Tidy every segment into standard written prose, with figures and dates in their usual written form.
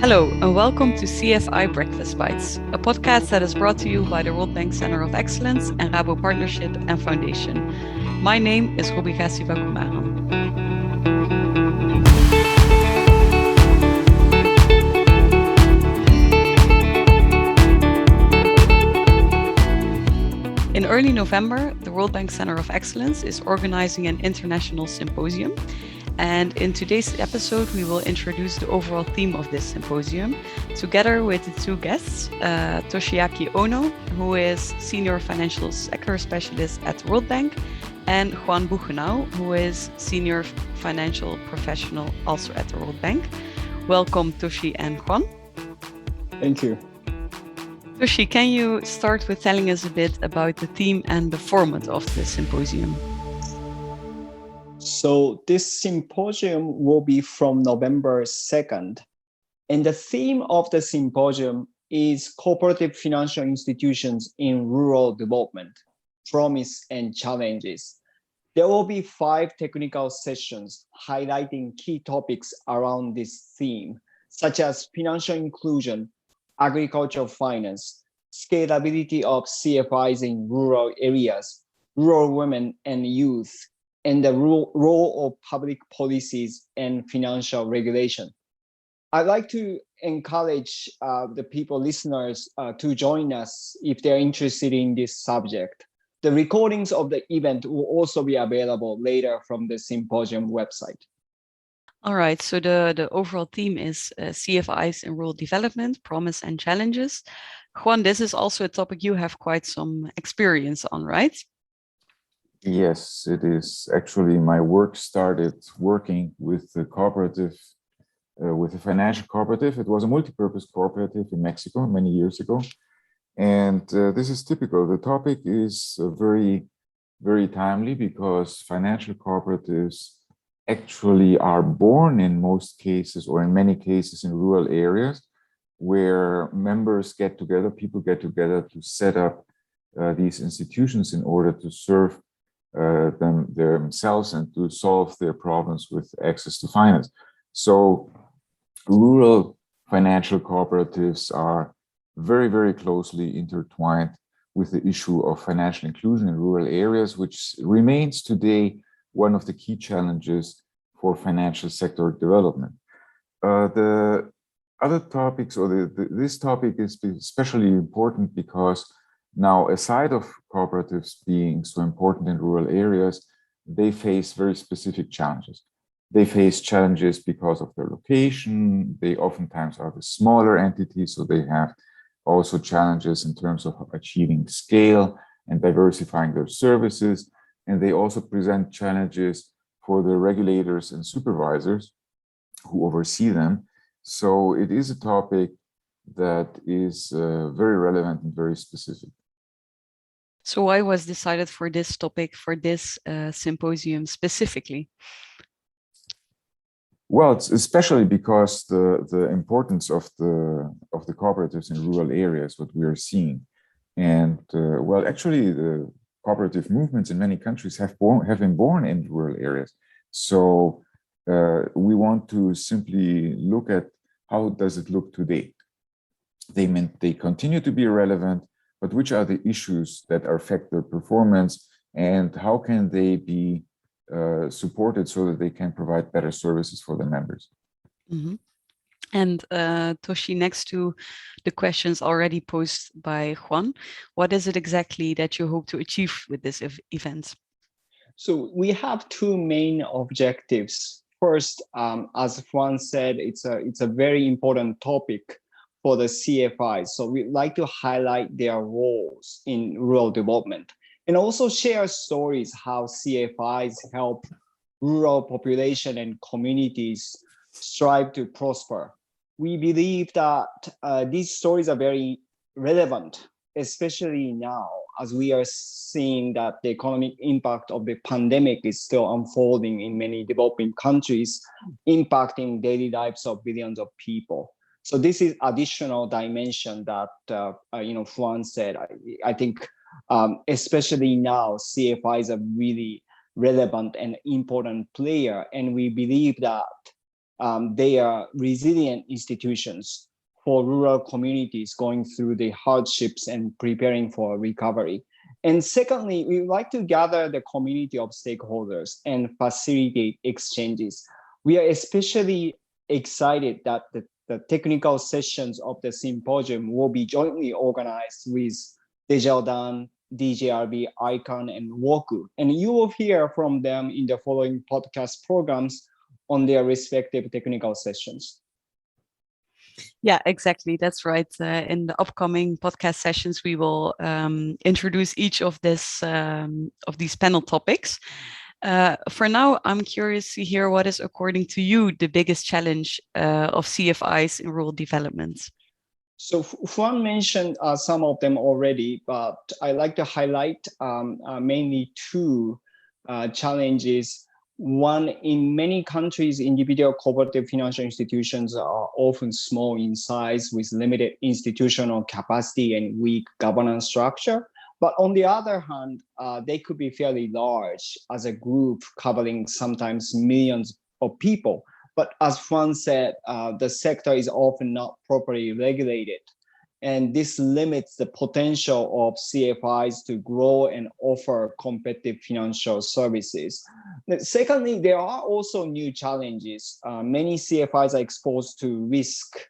Hello, and welcome to CFI Breakfast Bytes, a podcast that is brought to you by the World Bank Center of Excellence and Rabo Partnership and Foundation. My name is Rubiga Sivakumaran. In early November, the World Bank Center of Excellence is organizing an international symposium. And in today's episode, we will introduce the overall theme of this symposium, together with the two guests, Toshiaki Ono, who is Senior Financial Sector Specialist at the World Bank, and Juan Buchenau, who is Senior Financial Professional also at the World Bank. Welcome, Toshi and Juan. Thank you. Toshi, can you start with telling us a bit about the theme and the format of the symposium? So this symposium will be from November 2nd. And the theme of the symposium is Cooperative Financial Institutions in Rural Development, Promise and Challenges. There will be 5 technical sessions highlighting key topics around this theme, such as financial inclusion, agricultural finance, scalability of CFIs in rural areas, rural women and youth, and the role of public policies and financial regulation. I'd like to encourage the listeners to join us if they're interested in this subject. The recordings of the event will also be available later from the symposium website. All right, so the overall theme is CFIs in rural development, promise and challenges. Juan, this is also a topic you have quite some experience on, right? Yes, it is. Actually, my work started working with the cooperative, with a financial cooperative. It was a multi-purpose cooperative in Mexico many years ago. And this is typical. The topic is very, very timely because financial cooperatives actually are born in most cases, or in many cases, in rural areas where members get together, people get together to set up these institutions in order to serve themselves and to solve their problems with access to finance. So rural financial cooperatives are very, very closely intertwined with the issue of financial inclusion in rural areas, which remains today one of the key challenges for financial sector development. The other topics, or this topic is especially important because now, aside of cooperatives being so important in rural areas, they face very specific challenges. They face challenges because of their location. They oftentimes are the smaller entities, so they have also challenges in terms of achieving scale and diversifying their services. And they also present challenges for the regulators and supervisors who oversee them. So it is a topic that is very relevant and very specific. So why was decided for this topic, for this symposium specifically? Well, it's especially because the importance of the cooperatives in rural areas, what we are seeing. And well, actually, the cooperative movements in many countries have been born in rural areas. So we want to simply look at how does it look today. They continue to be relevant, but which are the issues that affect their performance and how can they be supported so that they can provide better services for their members? Mm-hmm. And Toshi, next to the questions already posed by Juan, what is it exactly that you hope to achieve with this event? So we have 2 main objectives. First, as Juan said, it's a very important topic for the CFIs. So we'd like to highlight their roles in rural development and also share stories how CFIs help rural population and communities strive to prosper. We believe that these stories are very relevant, especially now, as we are seeing that the economic impact of the pandemic is still unfolding in many developing countries, impacting daily lives of billions of people. So this is additional dimension that Juan said. I think especially now, CFI is a really relevant and important player, and we believe that they are resilient institutions for rural communities going through the hardships and preparing for recovery. And secondly, we would like to gather the community of stakeholders and facilitate exchanges. We are especially excited that the technical sessions of the symposium will be jointly organized with Desjardins, DJRB, ICANN, and WOKU. And you will hear from them in the following podcast programs on their respective technical sessions. Yeah, exactly. That's right. In the upcoming podcast sessions, we will introduce each of these panel topics. For now, I'm curious to hear what is, according to you, the biggest challenge of CFIs in rural development. So Juan mentioned some of them already, but I like to highlight mainly two challenges. One, in many countries, individual cooperative financial institutions are often small in size with limited institutional capacity and weak governance structure. But on the other hand, they could be fairly large as a group covering sometimes millions of people. But as Juan said, the sector is often not properly regulated. And this limits the potential of CFIs to grow and offer competitive financial services. Secondly, there are also new challenges. Many CFIs are exposed to risk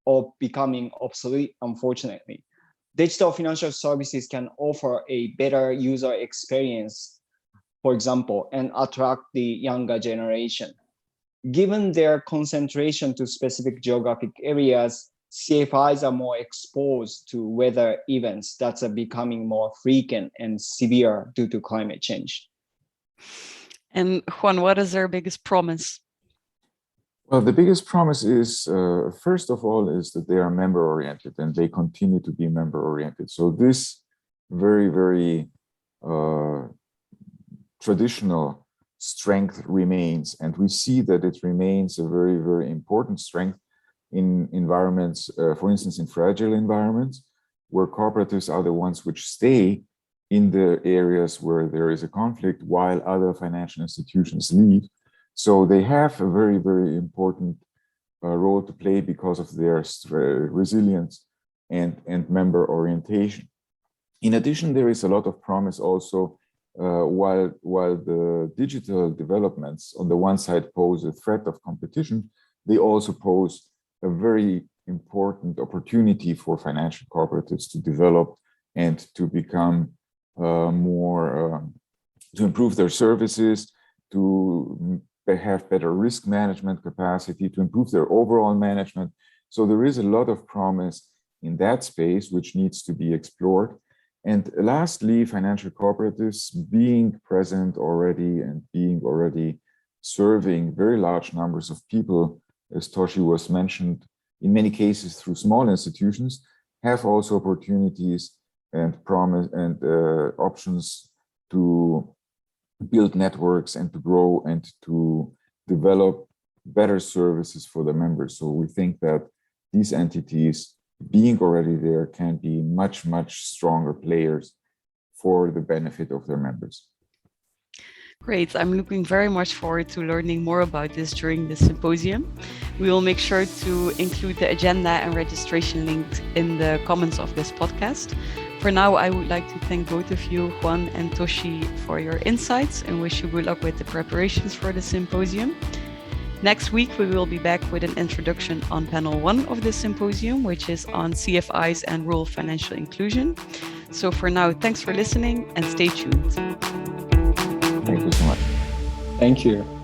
of becoming obsolete, unfortunately. Digital financial services can offer a better user experience, for example, and attract the younger generation. Given their concentration to specific geographic areas, CFIs are more exposed to weather events that are becoming more frequent and severe due to climate change. And Juan, what is their biggest promise? Well, the biggest promise is, first of all, is that they are member-oriented and they continue to be member-oriented. So this very, very traditional strength remains. And we see that it remains a very, very important strength in environments, for instance, in fragile environments, where cooperatives are the ones which stay in the areas where there is a conflict while other financial institutions leave. So they have a very, very important role to play because of their resilience and member orientation. In addition, there is a lot of promise also while the digital developments on the one side pose a threat of competition, they also pose a very important opportunity for financial cooperatives to develop and to become more, to improve their services, to have better risk management capacity, to improve their overall management. So there is a lot of promise in that space, which needs to be explored. And lastly, financial cooperatives being present already and being already serving very large numbers of people, as Toshi was mentioned, in many cases through small institutions, have also opportunities and promise and options to build networks and to grow and to develop better services for the members. So we think that these entities being already there can be much, much stronger players for the benefit of their members. Great. I'm looking very much forward to learning more about this during the symposium. We will make sure to include the agenda and registration links in the comments of this podcast. For now, I would like to thank both of you, Juan and Toshi, for your insights and wish you good luck with the preparations for the symposium. Next week, we will be back with an introduction on panel 1 of the symposium, which is on CFIs and rural financial inclusion. So for now, thanks for listening and stay tuned. Thank you so much. Thank you.